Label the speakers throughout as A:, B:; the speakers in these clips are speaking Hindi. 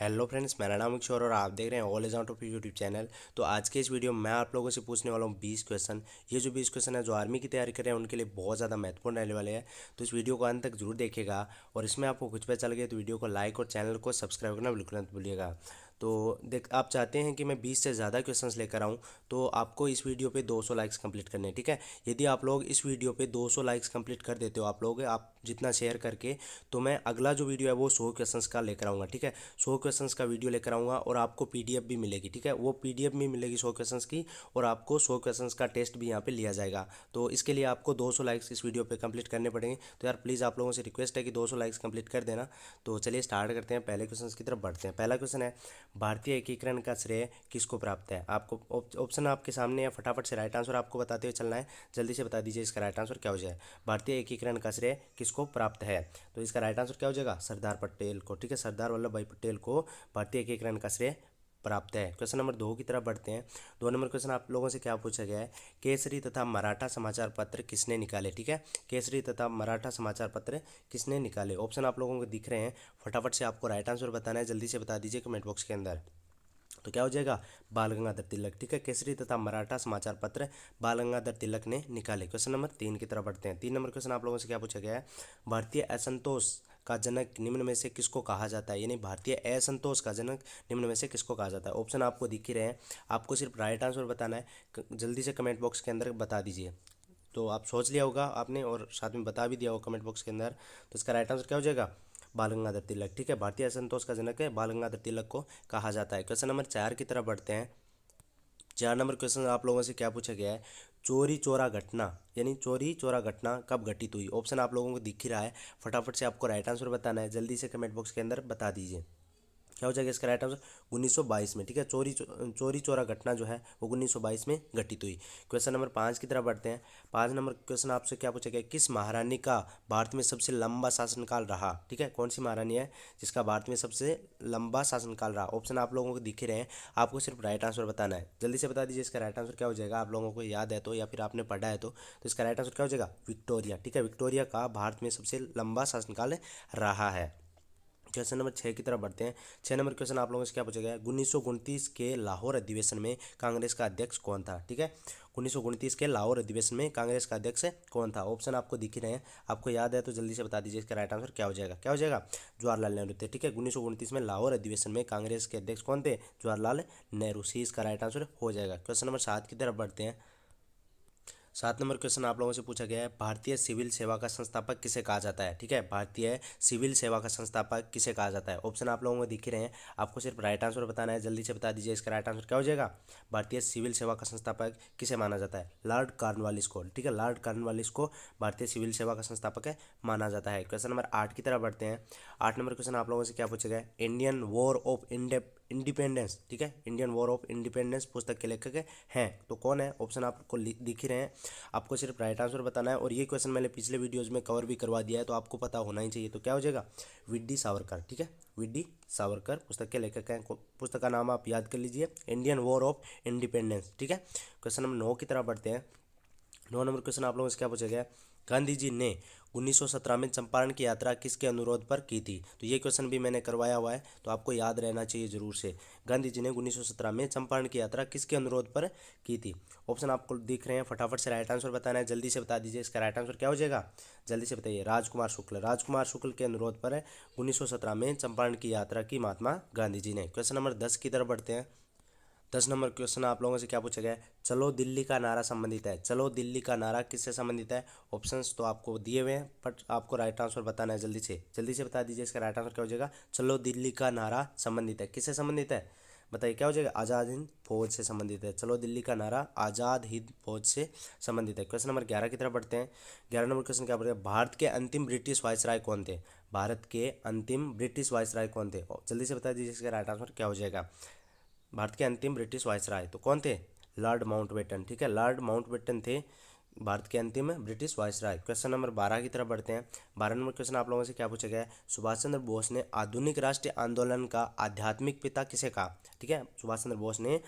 A: हेलो फ्रेंड्स, मेरा नाम किशोर और आप देख रहे हैं all is out of YouTube channel. तो आज के इस वीडियो में मैं आप लोगों से पूछने वाला हूँ 20 क्वेश्चन। ये जो 20 क्वेश्चन है जो आर्मी की तैयारी कर रहे हैं उनके लिए बहुत ज़्यादा महत्वपूर्ण रहने वाले हैं। तो इस वीडियो को अंत तक जरूर देखिएगा और इसमें आपको कुछ पता चल गया तो वीडियो को लाइक और चैनल को सब्सक्राइब करना बिल्कुल मत भूलिएगा। तो देख, आप चाहते हैं कि मैं 20 से ज़्यादा क्वेश्चंस लेकर आऊँ तो आपको इस वीडियो पे 200 लाइक्स कंप्लीट करने हैं, ठीक है। यदि आप लोग इस वीडियो पे 200 लाइक्स कंप्लीट कर देते हो आप जितना शेयर करके, तो मैं अगला जो वीडियो है वो 100 क्वेश्चंस का लेकर आऊँगा, ठीक है। 100 क्वेश्चंस का वीडियो लेकर आऊँगा और आपको पीडीएफ भी मिलेगी, ठीक है। वो पीडीएफ भी मिलेगी 100 क्वेश्चंस की और आपको 100 क्वेश्चंस का टेस्ट भी यहाँ पे लिया जाएगा। तो इसके लिए आपको 200 लाइक्स इस वीडियो पे कंप्लीट करने पड़ेंगे। तो यार प्लीज़ आप लोगों से रिक्वेस्ट है कि 200 लाइक्स कंप्लीट कर देना। तो चलिए स्टार्ट करते हैं, पहले क्वेश्चन की तरफ बढ़ते हैं। पहला क्वेश्चन है, भारतीय एकीकरण का श्रेय किसको प्राप्त है। आपको ऑप्शन आपके सामने है, फटाफट से राइट आंसर आपको बताते हुए चलना है। जल्दी से बता दीजिए इसका राइट आंसर क्या हो जाए। भारतीय एकीकरण का श्रेय किसको प्राप्त है, तो इसका राइट आंसर क्या हो जाएगा, सरदार पटेल को, ठीक है। सरदार वल्लभ भाई पटेल को भारतीय एकीकरण का श्रेय प्राप्त है। क्वेश्चन नंबर 2 की तरफ बढ़ते हैं। 2 नंबर क्वेश्चन आप लोगों से क्या पूछा गया है, केसरी तथा मराठा समाचार पत्र किसने निकाले, ठीक है। केसरी तथा मराठा समाचार पत्र किसने निकाले। ऑप्शन आप लोगों को दिख रहे हैं, फटाफट से आपको राइट आंसर बताना है, जल्दी से बता दीजिए कमेंट बॉक्स के अंदर। तो क्या हो जाएगा, बाल गंगाधर तिलक, ठीक है। केसरी तथा मराठा समाचार पत्र बाल गंगाधर तिलक ने निकाले। क्वेश्चन नंबर 3 की तरफ बढ़ते हैं। 3 नंबर क्वेश्चन आप लोगों से क्या पूछा गया है, भारतीय असंतोष का जनक निम्न में से किसको कहा जाता है, यानी भारतीय असंतोष का जनक निम्न में से किसको कहा जाता है। ऑप्शन आपको दिख ही रहे हैं, आपको सिर्फ राइट आंसर बताना है। जल्दी से कमेंट बॉक्स के अंदर बता दीजिए। तो आप सोच लिया होगा आपने और साथ में बता भी दिया होगा कमेंट बॉक्स के अंदर। तो इसका राइट आंसर क्या हो जाएगा, बाल गंगाधर तिलक, ठीक है। भारतीय असंतोष का जनक है बाल गंगाधर तिलक को कहा जाता है। क्वेश्चन नंबर 4 की तरफ बढ़ते हैं। 4 नंबर क्वेश्चन आप लोगों से क्या पूछा गया है, चोरी चोरा घटना यानी चोरी चोरा घटना कब घटित हुई। ऑप्शन आप लोगों को दिख ही रहा है, फटाफट से आपको राइट आंसर बताना है, जल्दी से कमेंट बॉक्स के अंदर बता दीजिए क्या हो जाएगा इसका राइट आंसर, 1922 में, ठीक है। चोरी चोरा घटना जो है वो 1922 में घटित हुई। क्वेश्चन नंबर 5 की तरफ बढ़ते हैं। 5 नंबर क्वेश्चन आपसे क्या पूछा गया, किस महारानी का भारत में सबसे लंबा शासनकाल रहा, ठीक है। कौन सी महारानी है जिसका भारत में सबसे लंबा शासनकाल रहा। ऑप्शन आप लोगों को दिख ही रहे हैं, आपको सिर्फ राइट आंसर बताना है, जल्दी से बता दीजिए इसका राइट आंसर क्या हो जाएगा। आप लोगों को याद है तो या फिर आपने पढ़ा है तो इसका राइट आंसर क्या हो जाएगा, विक्टोरिया, ठीक है। विक्टोरिया का भारत में सबसे लंबा शासनकाल रहा है। क्वेश्चन नंबर 6 की तरफ बढ़ते हैं। 6 नंबर क्वेश्चन आप लोगों से क्या पूछा गया है, 1929 के लाहौर अधिवेशन में कांग्रेस का अध्यक्ष कौन था, ठीक है। 1929 के लाहौर अधिवेशन में कांग्रेस का अध्यक्ष कौन था। ऑप्शन आपको दिख ही रहे हैं, आपको याद है तो जल्दी से बता दीजिए इसका राइट आंसर क्या हो जाएगा। क्या हो जाएगा, जवाहरलाल नेहरू थे, ठीक है। 1929 में लाहौर अधिवेशन में कांग्रेस के अध्यक्ष कौन थे, जवाहरलाल नेहरू। सी इसका राइट आंसर हो जाएगा। क्वेश्चन नंबर 7 की तरफ बढ़ते हैं। 7 नंबर क्वेश्चन आप लोगों से पूछा गया है, भारतीय सिविल सेवा का संस्थापक किसे कहा जाता है, ठीक है। भारतीय सिविल सेवा का संस्थापक किसे कहा जाता है। ऑप्शन आप लोगों को दिख ही रहे हैं, आपको सिर्फ राइट आंसर बताना है, जल्दी से बता दीजिए इसका राइट आंसर क्या हो जाएगा। भारतीय सिविल सेवा का संस्थापक किसे माना जाता है, लॉर्ड कॉर्नवालिस को, ठीक है। लॉर्ड कॉर्नवालिस को भारतीय सिविल सेवा का संस्थापक माना जाता है। क्वेश्चन नंबर 8 की तरफ बढ़ते हैं। 8 नंबर क्वेश्चन आप लोगों से क्या पूछा गया है, इंडियन वॉर ऑफ इंडिपेंडेंस, ठीक है। इंडियन वॉर ऑफ इंडिपेंडेंस पुस्तक के लेखक हैं तो कौन है। ऑप्शन आपको दिख ही रहे हैं, आपको सिर्फ राइट आंसर बताना है। और ये क्वेश्चन मैंने पिछले वीडियोज़ में कवर भी करवा दिया है तो आपको पता होना ही चाहिए। तो क्या हो जाएगा, वी.डी. सावरकर, ठीक है। वी.डी. सावरकर पुस्तक के लेखक हैं। पुस्तक का नाम आप याद कर लीजिए, इंडियन वॉर ऑफ इंडिपेंडेंस, ठीक है। क्वेश्चन नंबर 9 की तरफ बढ़ते हैं। 9 नंबर क्वेश्चन आप लोगों से क्या पूछा गया है, गांधी जी ने 1917 में चंपारण की यात्रा किसके अनुरोध पर की थी। तो ये क्वेश्चन भी मैंने करवाया हुआ है तो आपको याद रहना चाहिए जरूर से। गांधी जी ने 1917 में चंपारण की यात्रा किसके अनुरोध पर की थी। ऑप्शन आपको दिख रहे हैं, फटाफट से राइट आंसर बताना है, जल्दी से बता दीजिए इसका राइट आंसर क्या हो जाएगा, जल्दी से बताइए। राजकुमार शुक्ल, राजकुमार शुक्ल के अनुरोध पर 1917 में चंपारण की यात्रा की महात्मा गांधी जी ने। क्वेश्चन नंबर 10 की तरफ बढ़ते हैं। 10 नंबर क्वेश्चन आप लोगों से क्या पूछा गया है, चलो दिल्ली का नारा संबंधित है। चलो दिल्ली का नारा किससे संबंधित है। ऑप्शंस तो आपको दिए हुए हैं बट आपको राइट आंसर बताना है, जल्दी से बता दीजिए इसका राइट आंसर क्या हो जाएगा। चलो दिल्ली का नारा संबंधित है, किससे संबंधित है बताइए क्या हो जाएगा, आज़ाद हिंद फौज से संबंधित है। चलो दिल्ली का नारा आज़ाद हिंद फौज से संबंधित है। क्वेश्चन नंबर 11 की तरफ बढ़ते हैं। 11 नंबर क्वेश्चन क्या बढ़ेगा, भारत के अंतिम ब्रिटिश वायसराय कौन थे। भारत के अंतिम ब्रिटिश वायसराय कौन थे, जल्दी से बता दीजिए इसका राइट आंसर क्या हो जाएगा। भारत के अंतिम ब्रिटिश वायसराय तो कौन थे, लॉर्ड माउंटबेटन, ठीक है। लॉर्ड माउंटबेटन थे भारत के अंतिम ब्रिटिश वायसराय। क्वेश्चन नंबर 12 की तरफ बढ़ते हैं। 12 नंबर क्वेश्चन आप लोगों से क्या पूछा गया है, सुभाष चंद्र बोस ने आधुनिक राष्ट्रीय आंदोलन का आध्यात्मिक पिता किसे कहा, ठीक है। सुभाष चंद्र बोस ने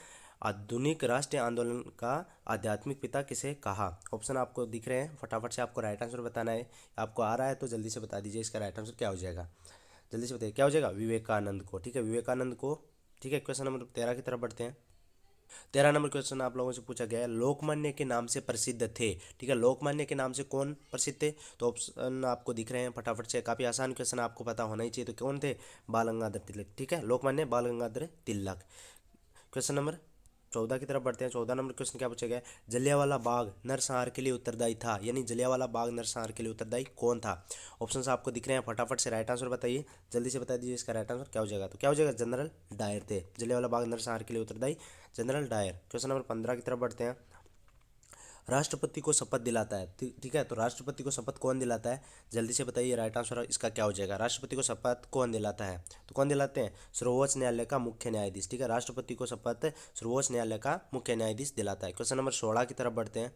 A: आधुनिक राष्ट्रीय आंदोलन का आध्यात्मिक पिता किसे कहा। ऑप्शन आपको दिख रहे हैं, फटाफट से आपको राइट आंसर बताना है, आपको आ रहा है तो जल्दी से बता दीजिए इसका राइट आंसर क्या हो जाएगा। जल्दी से बताइए क्या हो जाएगा, विवेकानंद को। ठीक है, विवेकानंद को। ठीक है, क्वेश्चन नंबर 13 की तरफ बढ़ते हैं। 13 नंबर क्वेश्चन आप लोगों से पूछा गया है, लोकमान्य के नाम से प्रसिद्ध थे। ठीक है, लोकमान्य के नाम से कौन प्रसिद्ध थे? तो ऑप्शन आपको दिख रहे हैं फटाफट से, काफ़ी आसान क्वेश्चन, आपको पता होना ही चाहिए। तो कौन थे? बाल गंगाधर तिलक। ठीक है, लोकमान्य बाल गंगाधर तिलक। क्वेश्चन नंबर 14 की तरफ बढ़ते हैं। 14 नंबर क्वेश्चन क्या पूछा गया है, जलियांवाला बाग नरसंहार के लिए उत्तरदायी था, यानी जलियांवाला बाग नरसंहार के लिए उत्तरदायी कौन था? ऑप्शंस आपको दिख रहे हैं, फटाफट से राइट आंसर बताइए, जल्दी से बता दीजिए इसका राइट आंसर क्या हो जाएगा। तो क्या हो जाएगा, जनरल डायर थे, जलियांवाला बाग नरसंहार के लिए उत्तरदायी जनरल डायर। क्वेश्चन नंबर 15 की तरफ बढ़ते हैं। राष्ट्रपति को शपथ दिलाता है, ठीक है, तो राष्ट्रपति को शपथ कौन दिलाता है? जल्दी से बताइए राइट आंसर इसका क्या हो जाएगा। राष्ट्रपति को शपथ कौन दिलाता है? तो कौन दिलाते हैं? सर्वोच्च न्यायालय का मुख्य न्यायाधीश। ठीक है, राष्ट्रपति को शपथ सर्वोच्च न्यायालय का मुख्य न्यायाधीश दिलाता है। क्वेश्चन नंबर 16 की तरफ बढ़ते हैं।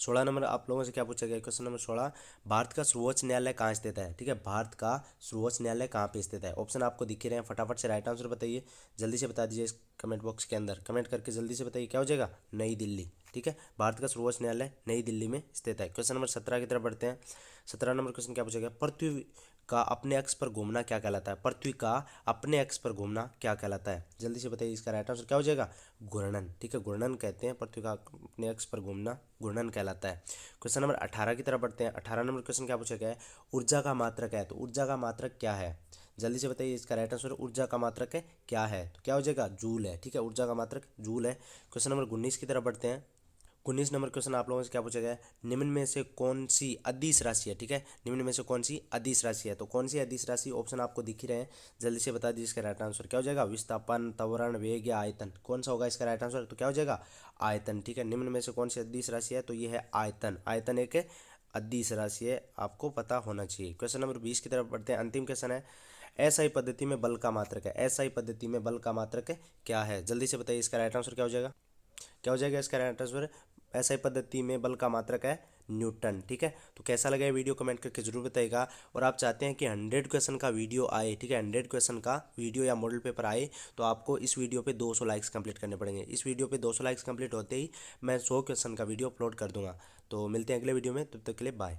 A: 16 नंबर आप लोगों से क्या पूछा गया, क्वेश्चन नंबर 16, भारत का सर्वोच्च न्यायालय कहाँ स्थित है? ठीक है, भारत का सर्वोच्च न्यायालय कहाँ पे स्थित है? ऑप्शन आपको दिख ही रहे हैं, फटाफट से राइट आंसर बताइए, जल्दी से बता दीजिए इस कमेंट बॉक्स के अंदर, कमेंट करके जल्दी से बताइए क्या हो जाएगा, नई दिल्ली। ठीक है, भारत का सर्वोच्च न्यायालय नई दिल्ली में स्थित है। क्वेश्चन नंबर 17 की तरफ बढ़ते हैं। 17 नंबर क्वेश्चन क्या पूछा गया, पृथ्वी का अपने अक्ष पर घूमना क्या कहलाता है? पृथ्वी का अपने अक्ष पर घूमना क्या कहलाता है? जल्दी से बताइए इसका राइट आंसर क्या हो जाएगा, घूर्णन। ठीक है, घूर्णन कहते हैं, पृथ्वी का अपने अक्ष पर घूमना घूर्णन कहलाता है। क्वेश्चन नंबर 18 की तरफ बढ़ते हैं। 18 नंबर क्वेश्चन क्या पूछा गया है, ऊर्जा का मात्रक है, तो ऊर्जा का मात्रक क्या है? जल्दी से बताइए इसका राइट आंसर, ऊर्जा का मात्रक है क्या है? तो क्या हो जाएगा, जूल है। ठीक है, ऊर्जा का मात्रक जूल है। क्वेश्चन नंबर 19 की तरफ बढ़ते हैं। 19 नंबर क्वेश्चन आप लोगों से क्या पूछा गया है, निम्न में से कौन सी अदिश राशि है? ठीक है, निम्न में से कौन सी अदिश राशि है? तो कौन सी अदिश राशि, ऑप्शन आपको दिख ही रहे हैं, जल्दी से बता दीजिए इसका राइट आंसर क्या हो जाएगा, विस्थापन, त्वरण, वेग या आयतन? कौन सा होगा इसका राइट आंसर? तो क्या हो जाएगा, आयतन। ठीक है, निम्न में से कौन सी अदिश राशि है? तो ये है आयतन। आयतन एक अदिश राशि है, आपको पता होना चाहिए। क्वेश्चन नंबर 20 की तरफ बढ़ते हैं, अंतिम क्वेश्चन है, एसआई पद्धति में बल का मात्रक है, एसआई पद्धति में बल का मात्रक क्या है? जल्दी से बताइए इसका राइट आंसर क्या हो जाएगा, क्या हो जाएगा इसका राइट आंसर, ऐसा ही पद्धति में बल का मात्रक है न्यूटन। ठीक है, तो कैसा लगा ये वीडियो कमेंट करके जरूर बताइएगा। और आप चाहते हैं कि 100 क्वेश्चन का वीडियो आए, ठीक है, 100 क्वेश्चन का वीडियो या मॉडल पेपर आए, तो आपको इस वीडियो पे 200 लाइक्स कंप्लीट करने पड़ेंगे। इस वीडियो पे 200 लाइक्स कंप्लीट होते ही मैं 100 क्वेश्चन का वीडियो अपलोड कर दूंगा। तो मिलते हैं अगले वीडियो में, तब तक के लिए बाय।